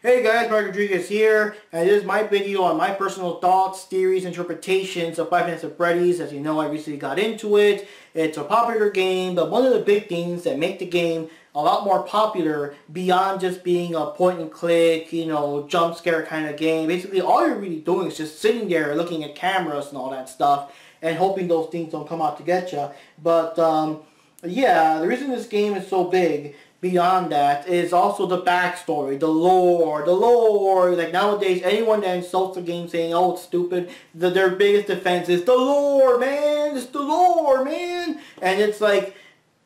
Hey guys, Mark Rodriguez here, and this is my video on my personal thoughts, theories, interpretations of Five Nights at Freddy's. As you know, I recently got into it. It's a popular game, but one of the big things that make the game a lot more popular beyond just being a point and click, jump scare kind of game. Basically, all you're really doing is just sitting there looking at cameras and all that stuff and hoping those things don't come out to get you. But yeah, the reason this game is so big beyond that is also the backstory, the lore. Like nowadays, anyone that insults the game saying, oh, it's stupid, their biggest defense is the lore, man. It's the lore, man. And it's like,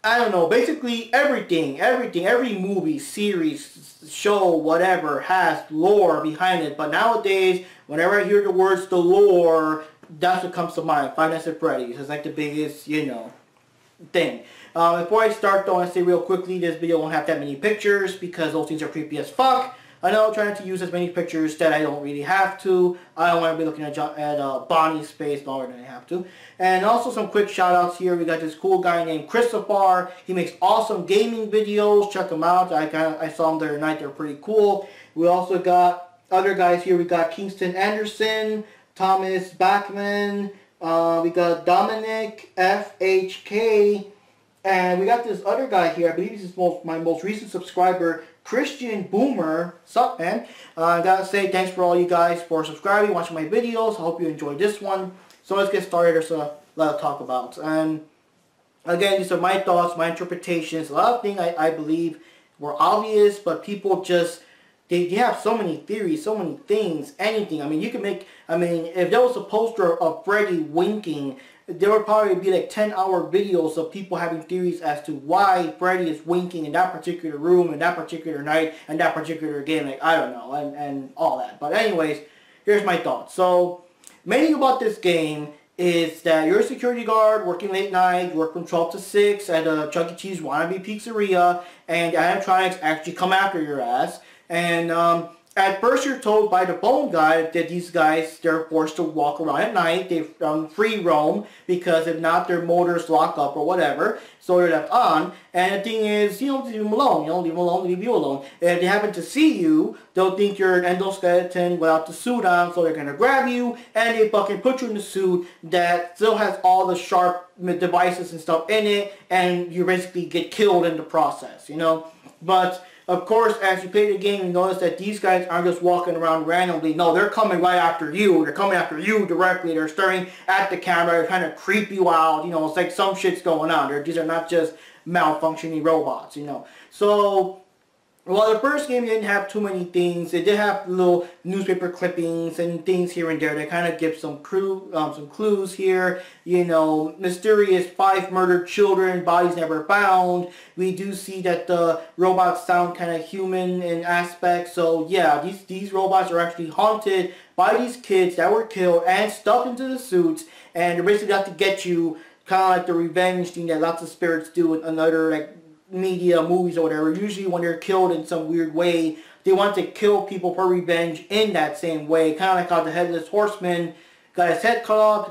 I don't know, basically everything, every movie, series, show, whatever, has lore behind it. But nowadays, whenever I hear the words the lore, that's what comes to mind. Five Nights at Freddy's is like the biggest, thing. Before I start though, I want to say real quickly, this video won't have that many pictures because those things are creepy as fuck. I know I'm trying to use as many pictures that I don't really have to. I don't want to be looking at Bonnie's face longer than I have to. And also some quick shout outs here. We got this cool guy named Chrisifar. He makes awesome gaming videos. Check him out. I saw him the other night. They're pretty cool. We also got other guys here. We got Kingston Anderson, Thomas Bachman, we got Dominic FHK, and we got this other guy here. I believe this is my most recent subscriber, Christian Boomer. Sup, man? I gotta say thanks for all you guys for subscribing, watching my videos. I hope you enjoyed this one. So let's get started. There's a lot to talk about. And again, these are my thoughts, my interpretations. A lot of things I believe were obvious, but people just they have so many theories, so many things, anything. I mean, you can make, if there was a poster of Freddy winking, there would probably be like 10-hour videos of people having theories as to why Freddy is winking in that particular room, in that particular night, and that particular game. Like, I don't know, and all that. But anyways, here's my thoughts. So, main thing about this game is that you're a security guard working late night, you work from 12 to 6 at a Chuck E. Cheese wannabe pizzeria, and animatronics actually come after your ass. And at first you're told by the phone guy that these guys, they're forced to walk around at night. They free roam because if not, their motors lock up or whatever. So they're left on. And the thing is, leave them alone. Leave you alone. If they happen to see you, they'll think you're an endoskeleton without the suit on. So they're going to grab you and they fucking put you in the suit that still has all the sharp devices and stuff in it. And you basically get killed in the process, But of course, as you play the game, you notice that these guys aren't just walking around randomly. No, they're coming right after you. They're coming after you directly. They're staring at the camera. They're trying to creep you out. It's like some shit's going on. These are not just malfunctioning robots, So, well, the first game didn't have too many things. It did have little newspaper clippings and things here and there that kind of give some clues here. Mysterious 5 murdered children, bodies never found. We do see that the robots sound kind of human in aspect. So yeah, these robots are actually haunted by these kids that were killed and stuffed into the suits, and they're basically out to get you, kind of like the revenge thing that lots of spirits do with another media, movies or whatever. Usually when they're killed in some weird way, they want to kill people for revenge in that same way. Kind of like how the Headless Horseman got his head cut off.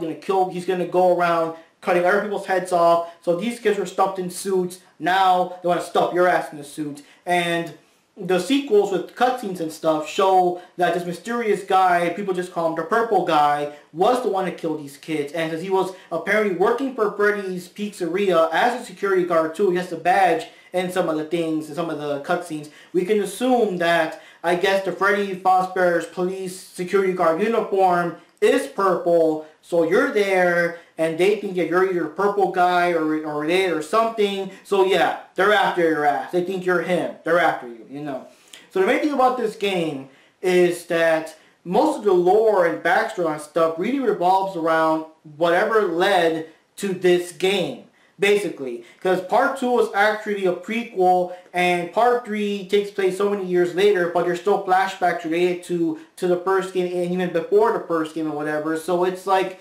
He's gonna go around cutting other people's heads off. So these kids were stuffed in suits. Now they want to stuff your ass in a suit. And the sequels with cutscenes and stuff show that this mysterious guy, people just call him the Purple Guy, was the one that killed these kids. And since he was apparently working for Freddy's Pizzeria as a security guard too, he has a badge and some of the things and some of the cutscenes, we can assume that, I guess, the Freddy Fazbear's police security guard uniform is purple. So you're there, and they think that you're either a purple guy or it or something. So yeah, they're after your ass. They think you're him. They're after you, So the main thing about this game is that most of the lore and backstory and stuff really revolves around whatever led to this game, basically. Because Part 2 is actually a prequel, and Part 3 takes place so many years later, but there's still flashbacks related to the first game and even before the first game or whatever. So it's like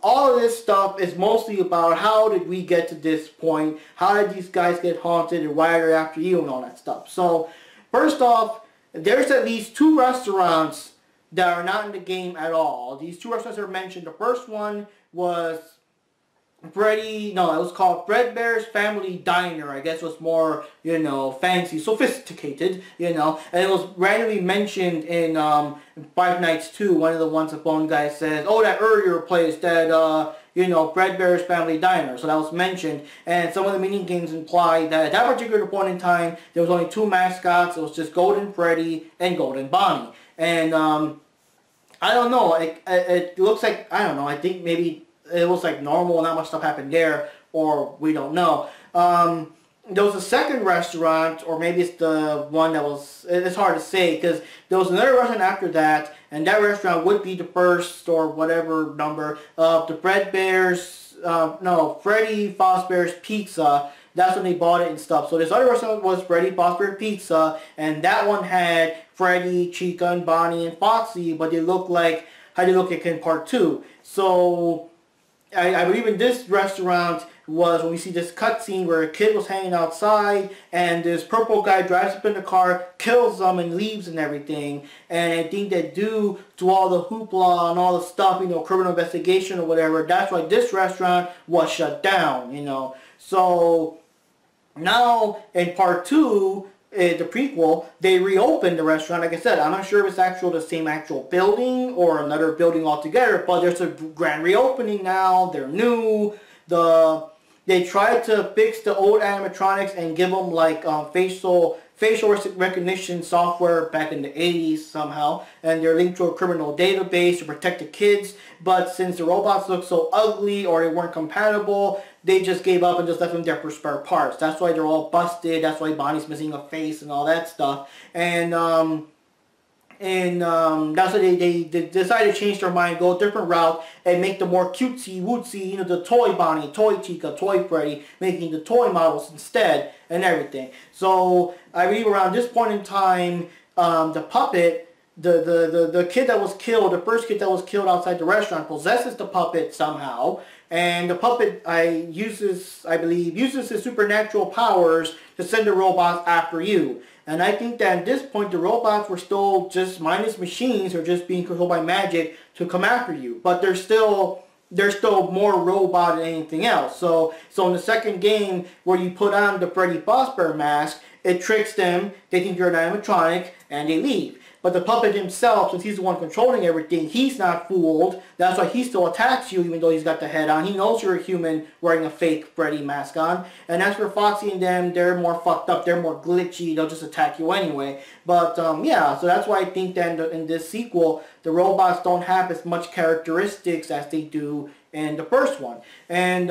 all of this stuff is mostly about how did we get to this point, how did these guys get haunted, and why are they after you and all that stuff. So first off, there's at least 2 restaurants that are not in the game at all. These 2 restaurants are mentioned. The first one was Freddy, no, it was called Fredbear's Family Diner. I guess it was more, you know, fancy, sophisticated, you know. And it was randomly mentioned in Five Nights 2. One of the ones the phone guy says, oh, that earlier place, that, you know, Fredbear's Family Diner. So that was mentioned. And some of the mini games imply that at that particular point in time, there was only two mascots. It was just Golden Freddy and Golden Bonnie. And I don't know. It looks like, I don't know, I think maybe it was like normal, not much stuff happened there, or we don't know. There was a second restaurant, or maybe it's the one that was, it's hard to say, because there was another restaurant after that, and that restaurant would be the first, or whatever number, of the Freddy Fazbear's Pizza. That's when they bought it and stuff. So this other restaurant was Freddy Fazbear Pizza, and that one had Freddy, Chica, and Bonnie, and Foxy, but they look like how they look like in part 2. So I believe in this restaurant was when we see this cutscene where a kid was hanging outside and this purple guy drives up in the car, kills them and leaves and everything. And I think that due to all the hoopla and all the stuff, you know, criminal investigation or whatever, that's why this restaurant was shut down, you know. So now in part 2, the prequel, they reopened the restaurant. Like I said, I'm not sure if it's the same actual building or another building altogether, but there's a grand reopening now. They're new. They tried to fix the old animatronics and give them like facial recognition software back in the 80s somehow, and they're linked to a criminal database to protect the kids. But since the robots look so ugly or they weren't compatible, they just gave up and just left them there for spare parts. That's why they're all busted. That's why Bonnie's missing a face and all that stuff. And that's why they decided to change their mind, go a different route, and make the more cutesy wootsy, you know, the toy Bonnie, toy Chica, toy Freddy, making the toy models instead and everything. So I believe around this point in time, the puppet, the kid that was killed, the first kid that was killed outside the restaurant, possesses the puppet somehow, and the puppet I believe uses his supernatural powers to send the robots after you. And I think that at this point the robots were still just mindless machines or just being controlled by magic to come after you. But they're still more robot than anything else. So in the second game where you put on the Freddy Fazbear mask, it tricks them, they think you're an animatronic, and they leave. But the puppet himself, since he's the one controlling everything, he's not fooled. That's why he still attacks you even though he's got the head on. He knows you're a human wearing a fake Freddy mask on. And as for Foxy and them, they're more fucked up. They're more glitchy. They'll just attack you anyway. But yeah, so that's why I think that in this sequel, the robots don't have as much characteristics as they do in the first one. And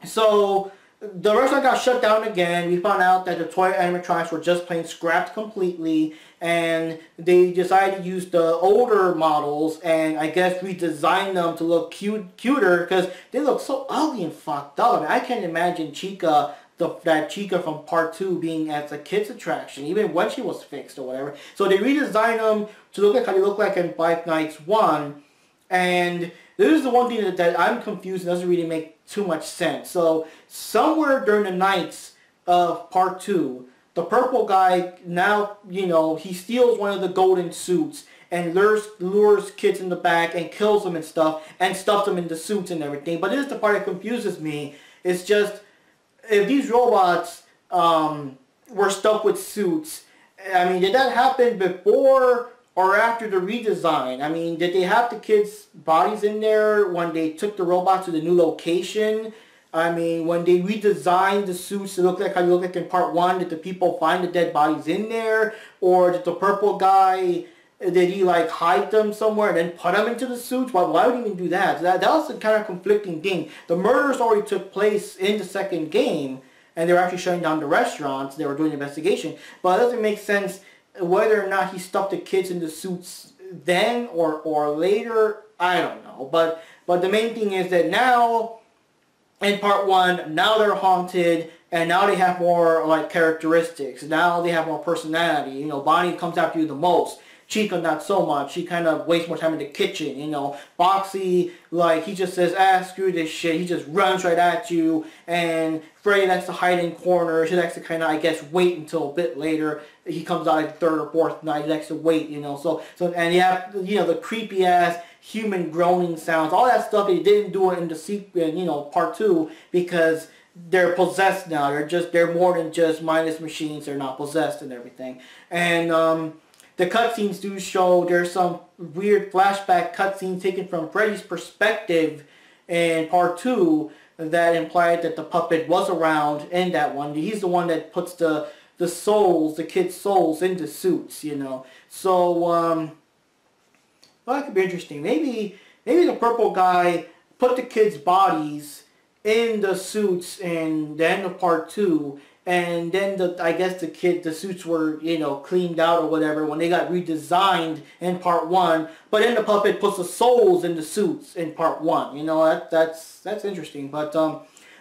so the restaurant got shut down again. We found out that the toy animatronics were just plain scrapped completely, and they decided to use the older models and I guess redesign them to look cuter because they look so ugly and fucked up. I mean, I can't imagine Chica, that Chica from part 2 being as a kid's attraction, even when she was fixed or whatever. So they redesigned them to look like how they look like in Five Nights 1, and this is the one thing that I'm confused and doesn't really make too much sense. So somewhere during the nights of part 2, the purple guy now, you know, he steals one of the golden suits and lures kids in the back and kills them and stuff and stuffs them in the suits and everything. But this is the part that confuses me. It's just, if these robots were stuffed with suits, I mean, did that happen before or after the redesign? I mean, did they have the kids' bodies in there when they took the robots to the new location? I mean, when they redesigned the suits to look like how you look like in part 1, did the people find the dead bodies in there? Or did the purple guy, did he like hide them somewhere and then put them into the suits? Why would he even do that? That was a kind of conflicting thing. The murders already took place in the second game, and they were actually shutting down the restaurants. They were doing an investigation. But it doesn't make sense whether or not he stuffed the kids in the suits then or later. I don't know. But the main thing is that now, in part 1, now they're haunted, and now they have more like characteristics. Now they have more personality. You know, Bonnie comes after you the most. Chica not so much. She kind of wastes more time in the kitchen, you know. Foxy, like, he just says, screw this shit. He just runs right at you. And Freddy likes to hide in corners. He likes to kind of, I guess, wait until a bit later. He comes out like the third or fourth night. He likes to wait, you know. So and you have, you know, the creepy ass human groaning sounds, all that stuff. They didn't do it in the sequel, you know, part 2, because they're possessed now. They're more than just mindless machines. They're not possessed and everything. And the cutscenes do show there's some weird flashback cutscenes taken from Freddy's perspective in part 2 that implied that the puppet was around in that one. He's the one that puts the souls, the kids' souls, into suits, you know. So, well, that could be interesting. Maybe the purple guy put the kids' bodies in the suits in the end of part 2, and then I guess the suits were, you know, cleaned out or whatever when they got redesigned in part 1, but then the puppet puts the souls in the suits in part 1. You know, that's interesting, but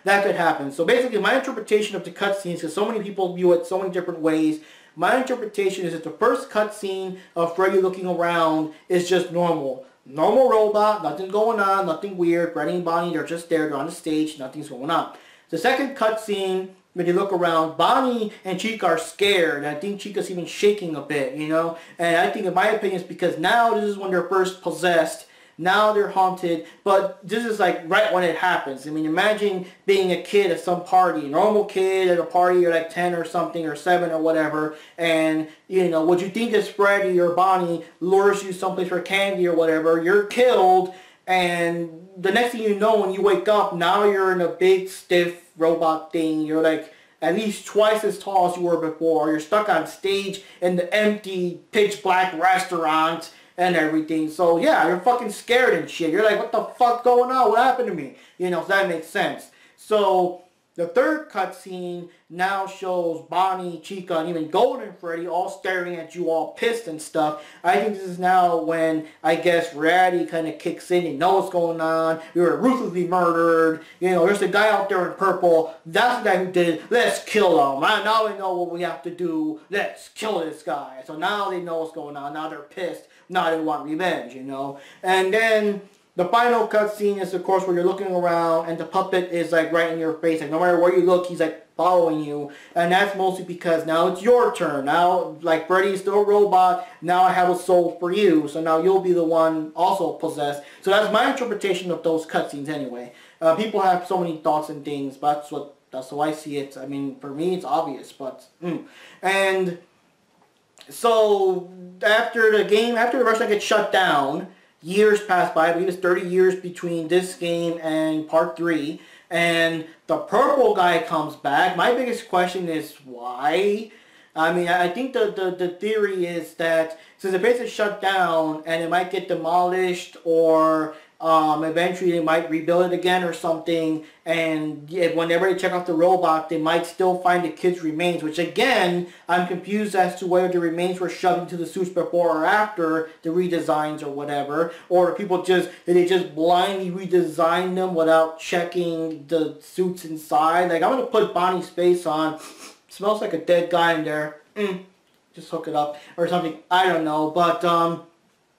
that could happen. So basically, my interpretation of the cutscenes, because so many people view it so many different ways, my interpretation is that the first cutscene of Freddy looking around is just normal. Normal robot, nothing going on, nothing weird. Freddy and Bonnie, they're just there, they're on the stage, nothing's going on. The second cutscene, when you look around, Bonnie and Chica are scared. I think Chica's even shaking a bit, you know. And I think, in my opinion, it's because now this is when they're first possessed. Now they're haunted, but this is like right when it happens. I mean, imagine being a kid at some party, a normal kid at a party, you're like 10 or something, or 7 or whatever, and, you know, what you think is Freddy or Bonnie lures you someplace for candy or whatever, you're killed, and the next thing you know, when you wake up, now you're in a big, stiff robot thing. You're like at least twice as tall as you were before. You're stuck on stage in the empty, pitch black restaurant and everything. So yeah, you're fucking scared and shit. You're like, what the fuck going on? What happened to me? You know, so that makes sense. So the third cutscene now shows Bonnie, Chica, and even Golden Freddy all staring at you, all pissed and stuff. I think this is now when, I guess, reality kind of kicks in. You know what's going on. You were ruthlessly murdered. You know, there's a guy out there in purple. That's the guy who did it. Let's kill him. Now we know what we have to do. Let's kill this guy. So now they know what's going on. Now they're pissed. Now they want revenge, you know. And then the final cutscene is, of course, where you're looking around and the puppet is like right in your face. Like no matter where you look, he's like following you. And that's mostly because now it's your turn. Now, like Freddy's still a robot. Now I have a soul for you. So now you'll be the one also possessed. So that's my interpretation of those cutscenes anyway. People have so many thoughts and things, but that's how I see it. I mean, for me, it's obvious, but and so after the restaurant gets shut down, years pass by. I believe it's 30 years between this game and part 3, and the purple guy comes back. My biggest question is why? I mean, I think the theory is that since the place is shut down and it might get demolished, or eventually they might rebuild it again or something, and whenever they check out the robot, they might still find the kid's remains, which again, I'm confused as to whether the remains were shoved into the suits before or after the redesigns or whatever, or people did they just blindly redesign them without checking the suits inside. Like, I'm going to put Bonnie's face on. Smells like a dead guy in there. Just hook it up or something. I don't know, but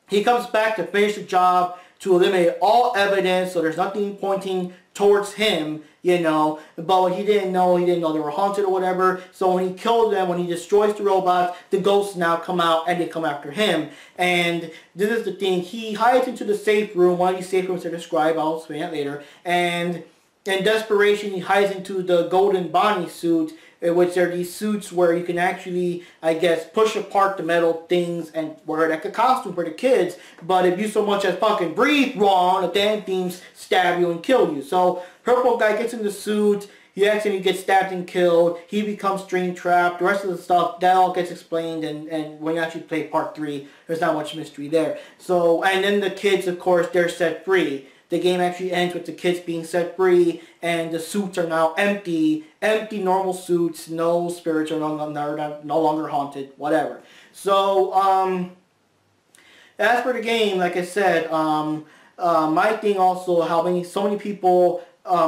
he comes back to finish the job, to eliminate all evidence, so there's nothing pointing towards him, you know. But what he didn't know they were haunted or whatever. So when he killed them, when he destroys the robots, the ghosts now come out and they come after him. And this is the thing. He hides into the safe room. One of these safe rooms are described. I'll explain that later. And in desperation, he hides into the golden Bonnie suit, which are these suits where you can actually, I guess, push apart the metal things and wear it like a costume for the kids. But if you so much as fucking breathe wrong, the damn things stab you and kill you. So purple guy gets in the suit. He accidentally gets stabbed and killed. He becomes string trapped. The rest of the stuff, that all gets explained. And when you actually play part 3, there's not much mystery there. So, and then the kids, of course, they're set free. The game actually ends with the kids being set free, and the suits are now empty. Empty, normal suits. No spirits are no longer haunted. Whatever. So, as for the game, like I said, my thing also, so many people,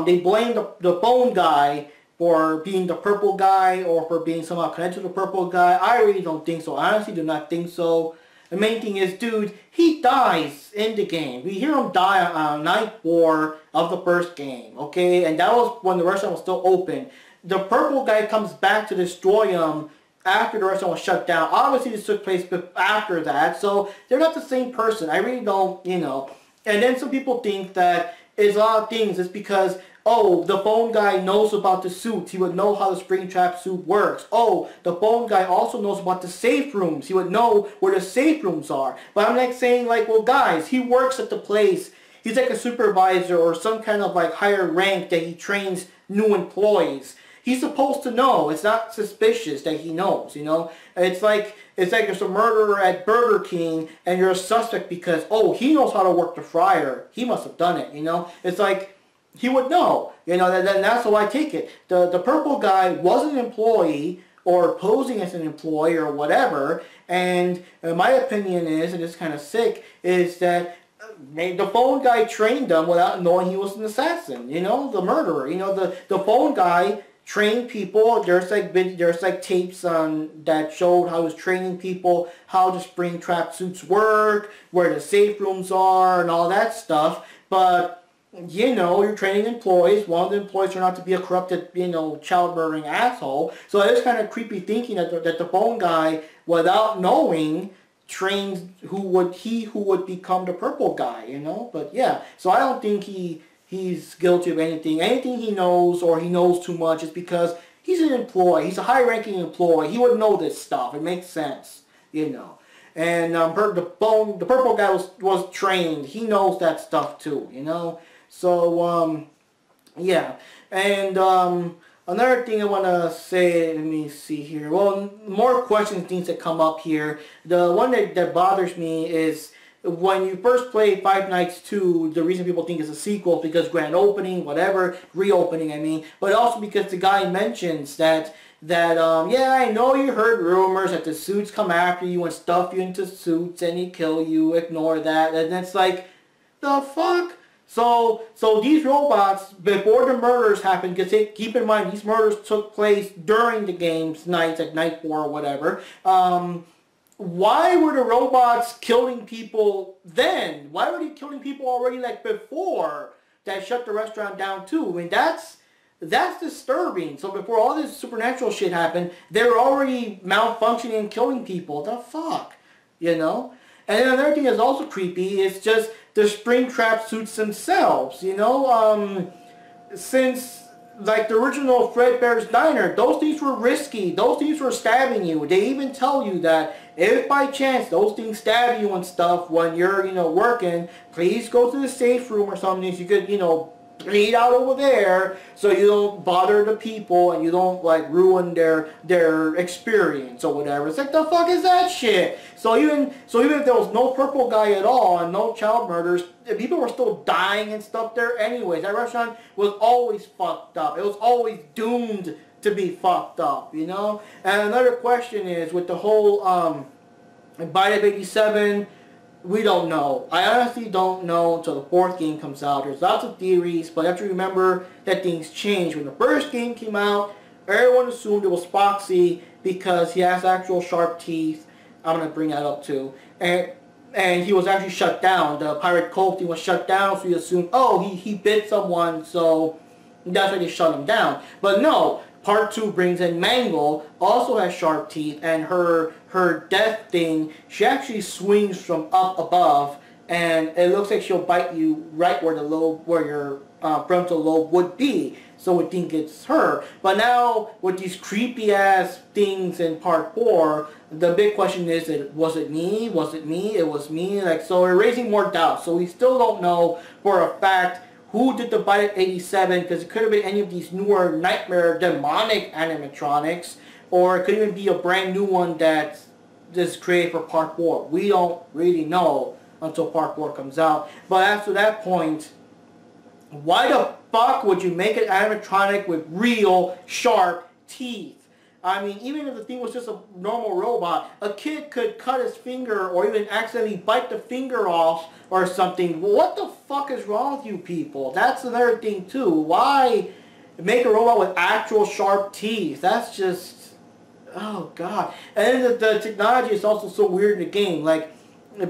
they blame the bone guy for being the purple guy or for being somehow connected to the purple guy. I really don't think so. I honestly do not think so. The main thing is, dude, he dies in the game. We hear him die on night 4 of the first game, okay? And that was when the restaurant was still open. The purple guy comes back to destroy him after the restaurant was shut down. Obviously, this took place after that, so they're not the same person. I really don't, you know. And then some people think that it's a lot of things. It's because, oh, the phone guy knows about the suits. He would know how the Springtrap suit works. Oh, the phone guy also knows about the safe rooms. He would know where the safe rooms are. But I'm like saying, like, well, guys, he works at the place. He's like a supervisor or some kind of like higher rank that he trains new employees. He's supposed to know. It's not suspicious that he knows, you know. It's like there's a murderer at Burger King and you're a suspect because, oh, he knows how to work the fryer. He must have done it, you know. It's like he would know, you know. That's how I take it. The purple guy was an employee or posing as an employee or whatever. And my opinion is, and it's kind of sick, is that the phone guy trained them without knowing he was an assassin, you know, the murderer. You know, the phone guy train people. There's like tapes on that showed how he was training people, how the Springtrap suits work, where the safe rooms are, and all that stuff. But you know, you're training employees. One of the employees turned out to be a corrupted, you know, child murdering asshole. So it is kind of creepy thinking that the phone guy, without knowing, trains who would become the purple guy. You know, but yeah. So I don't think he's guilty of anything. Anything he knows or he knows too much is because he's an employee. He's a high-ranking employee. He would know this stuff. It makes sense, you know. And the purple guy was trained. He knows that stuff too, you know. So yeah. And another thing I want to say. Let me see here. Well, more questions, things that come up here. The one that bothers me is, when you first play Five Nights 2, the reason people think it's a sequel is because grand opening, whatever, reopening, I mean, but also because the guy mentions that yeah, I know you heard rumors that the suits come after you and stuff you into suits and you kill you, ignore that, and it's like, the fuck? So these robots, before the murders happened, because keep in mind, these murders took place during the game's nights, like night 4 or whatever, why were the robots killing people then? Why were they killing people already like before that shut the restaurant down too? I mean, that's disturbing. So before all this supernatural shit happened, they were already malfunctioning and killing people. The fuck? You know? And then another thing that's also creepy is just the Springtrap suits themselves. You know? Since like the original Fredbear's Diner, those things were risky. Those things were stabbing you. They even tell you that if by chance those things stab you and stuff when you're, you know, working, please go to the safe room or something so you could, you know, bleed out over there so you don't bother the people and you don't like ruin their experience or whatever. It's like, the fuck is that shit? So even if there was no purple guy at all and no child murders, people were still dying and stuff there anyways. That restaurant was always fucked up. It was always doomed to be fucked up, you know? And another question is, with the whole Bite of 87, we don't know. I honestly don't know until the 4th game comes out. There's lots of theories, but you have to remember that things change. When the first game came out, everyone assumed it was Foxy because he has actual sharp teeth. I'm going to bring that up too. And he was actually shut down. The Pirate Cove thing was shut down, so you assumed, oh, he bit someone, so that's why they shut him down. But no, Part 2 brings in Mangle, also has sharp teeth, and her death thing, she actually swings from up above, and it looks like she'll bite you right where your frontal lobe would be. So we think it's her. But now, with these creepy ass things in Part 4, the big question is, was it me? Was it me? It was me. Like, so we're raising more doubts. So we still don't know for a fact who did the Bite 87, because it could have been any of these newer nightmare demonic animatronics, or it could even be a brand new one that's just created for Part 4. We don't really know until Part 4 comes out. But after that point, why the fuck would you make an animatronic with real sharp teeth? I mean, even if the thing was just a normal robot, a kid could cut his finger or even accidentally bite the finger off or something. What the fuck is wrong with you people? That's another thing too. Why make a robot with actual sharp teeth? That's just, oh god. And then the technology is also so weird in the game. Like,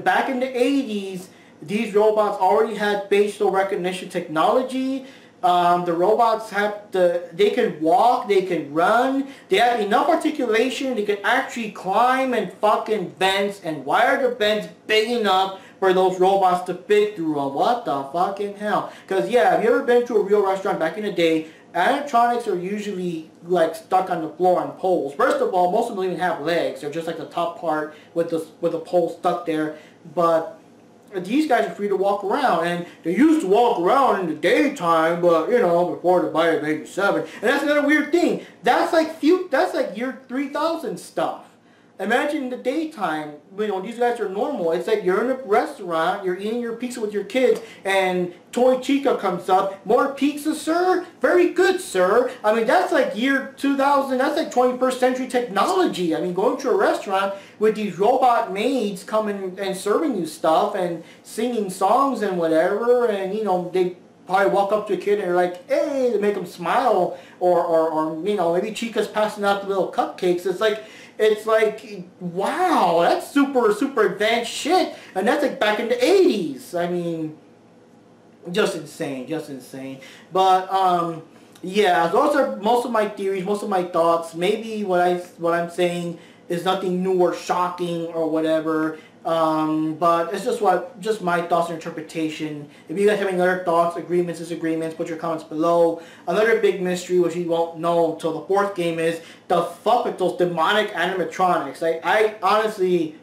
back in the 80s, these robots already had facial recognition technology. The robots they can walk, they can run, they have enough articulation, they can actually climb and fucking vents. And why are the vents big enough for those robots to fit through them. What the fucking hell? Because yeah, have you ever been to a real restaurant back in the day? Animatronics are usually like stuck on the floor on poles. First of all, most of them don't even have legs. They're just like the top part with the pole stuck there. But these guys are free to walk around, and they used to walk around in the daytime, but you know, before the bite of '87. And that's another weird thing. That's like year 3000 stuff. Imagine in the daytime, you know, these guys are normal. It's like you're in a restaurant, you're eating your pizza with your kids, and Toy Chica comes up. More pizza, sir? Very good, sir. I mean, that's like year 2000. That's like 21st century technology. I mean, going to a restaurant with these robot maids coming and serving you stuff and singing songs and whatever, and, you know, they probably walk up to a kid and they're like, hey, to make them smile, or you know, maybe Chica's passing out the little cupcakes. It's like, wow, that's super advanced shit, and that's like back in the 80s. I mean, just insane. But yeah, those are most of my theories, most of my thoughts. Maybe what I'm saying is nothing new or shocking or whatever. But it's just my thoughts and interpretation. If you guys have any other thoughts, agreements, disagreements, put your comments below. Another big mystery, which you won't know until the fourth game, is the fuck with those demonic animatronics. I honestly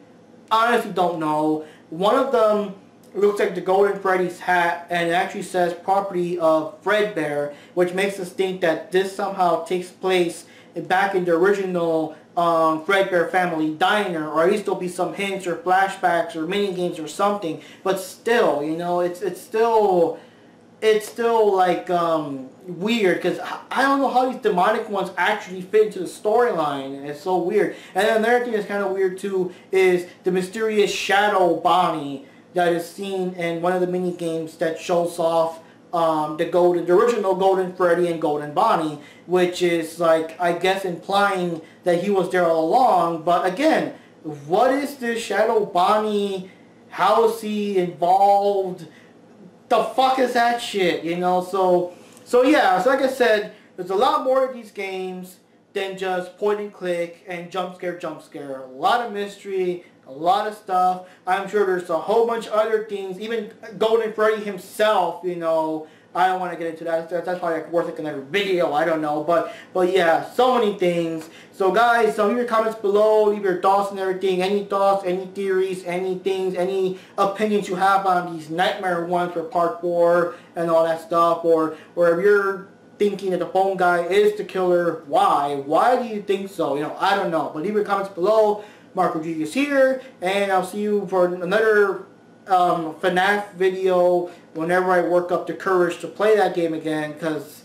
don't know. One of them looks like the Golden Freddy's hat, and it actually says property of Fredbear, which makes us think that this somehow takes place back in the original Fredbear family diner, or at least there'll be some hints or flashbacks or mini games or something. But still, you know, it's still like weird, because I don't know how these demonic ones actually fit into the storyline. It's so weird. And then another thing that's kind of weird too is the mysterious shadow Bonnie that is seen in one of the mini games that shows off the original Golden Freddy and Golden Bonnie, which is like, I guess, implying that he was there all along. But again, what is this Shadow Bonnie? How is he involved? The fuck is that shit? You know, so yeah, so like I said, there's a lot more of these games than just point and click and jump scare. A lot of mystery, a lot of stuff. I'm sure there's a whole bunch of other things. Even Golden Freddy himself, you know, I don't want to get into that. That's probably worth like another video. I don't know, but yeah, so many things. So guys, leave your comments below. Leave your thoughts and everything. Any thoughts, any theories, any things, any opinions you have on these nightmare ones for part 4 and all that stuff, or if you're thinking that the phone guy is the killer, why? Why do you think so? You know, I don't know. But leave your comments below. Mark Rodriguez here, and I'll see you for another FNAF video whenever I work up the courage to play that game again, because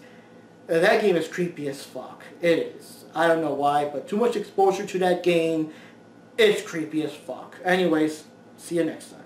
that game is creepy as fuck. It is. I don't know why, but too much exposure to that game, it's creepy as fuck. Anyways, see you next time.